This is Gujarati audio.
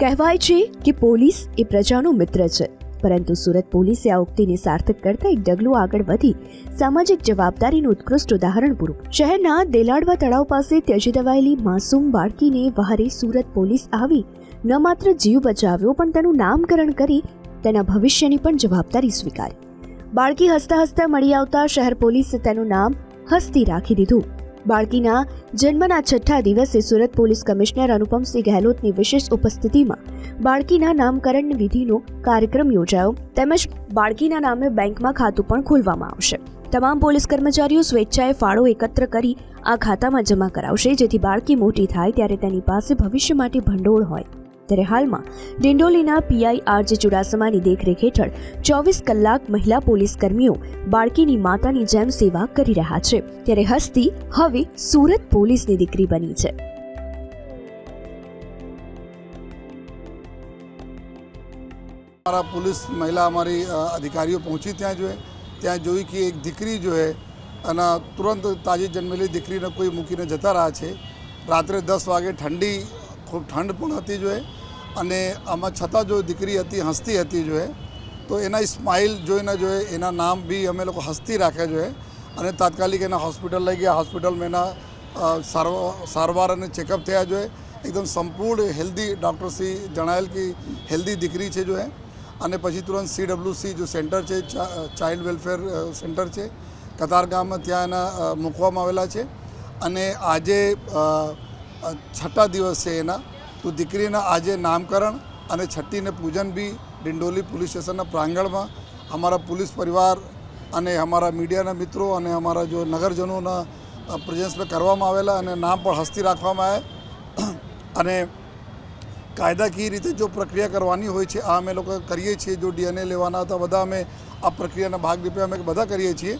કહેવાય છે કે પોલીસ એ પ્રજાનો મિત્ર છે, પરંતુ સુરત પોલીસે આ ઉક્તિને સાર્થક કરતા એક ડગલું આગળ વધી સામાજિક જવાબદારીનું ઉત્કૃષ્ટ ઉદાહરણ પૂરું. શહેરના દેલાડવા તળાવ પાસે ત્યજી દેવાયેલી માસૂમ બાળકીને વહારે સુરત પોલીસ આવી ન માત્ર જીવ બચાવ્યો પણ તેનું નામકરણ કરી તેના ભવિષ્યની પણ જવાબદારી સ્વીકારી. બાળકી હસતા હસતા મળી આવતા શહેર પોલીસે તેનું નામ હસ્તી રાખી દીધું. બાળકીના જન્મના 6થા દિવસે સુરત પોલીસ કમિશનર અનુપમસિંહ ગહેલોતની વિશેષ ઉપસ્થિતિમાં બાળકીના નામકરણ વિધિનો કાર્યક્રમ યોજાયો તેમજ બાળકીના નામે બેંકમાં ખાતું પણ ખોલવામાં આવશે. તમામ પોલીસ કર્મચારીઓ સ્વેચ્છાએ ફાળો એકત્ર કરી આ ખાતામાં જમા કરાવશે, જેથી બાળકી મોટી થાય ત્યારે તેની પાસે ભવિષ્ય માટે ભંડોળ હોય. ત્યારે હાલમાં ડિંડોલીના પીઆઈ આરજે ચુડાસમાની દેખરેખ હેઠળ 24 કલાક મહિલા પોલીસ કર્મીઓ બાળકીની માતાની જેમ સેવા કરી રહ્યા છે. ત્યારે હસ્તી હવે સુરત પોલીસની દીકરી બની છે. हमारा पुलिस महिला हमारी अधिकारियों पहुंची ત્યાં જોઈ કે એક દીકરી जो है અને तुरंत તાજી જન્મેલી દીકરીને કોઈ મૂકીને જતા રહ્યા છે. રાત્રે 10 વાગે ખૂબ ઠંડ પણ હતી જો અને આમાં છતાં જો દીકરી હતી હસતી હતી જો તો એના સ્માઇલ જોઈને જો એના નામ બી અમે લોકો હસતી રાખ્યા જો અને તાત્કાલિક એના હોસ્પિટલ લઈ ગયા. હોસ્પિટલમાં એના સારવાર અને ચેકઅપ થયા જો એકદમ સંપૂર્ણ હેલ્ધી ડૉક્ટરશ્રી જણાવેલ કે હેલ્ધી દીકરી છે જો અને પછી તુરંત CWC जो સેન્ટર છે ચાઇલ્ડ વેલફેર સેન્ટર છે કતારગામમાં ત્યાં એના મૂકવામાં આવેલા છે. અને આજે 6થા દિવસ છે એના તો દીકરીના આજે નામકરણ અને છઠ્ઠીને પૂજન બી ડિંડોલી પોલીસ સ્ટેશનના પ્રાંગણમાં અમારા પોલીસ પરિવાર અને અમારા મીડિયાના મિત્રો અને અમારા જો નગરજનોના પ્રેઝન્સમાં કરવામાં આવેલા અને નામ પણ હસ્તી રાખવામાં આવે. અને કાયદાકીય રીતે જો પ્રક્રિયા કરવાની હોય છે આ અમે લોકો કરીએ છીએ. જો DNA લેવાના હતા બધા અમે આ પ્રક્રિયાના ભાગરૂપે અમે બધા કરીએ છીએ.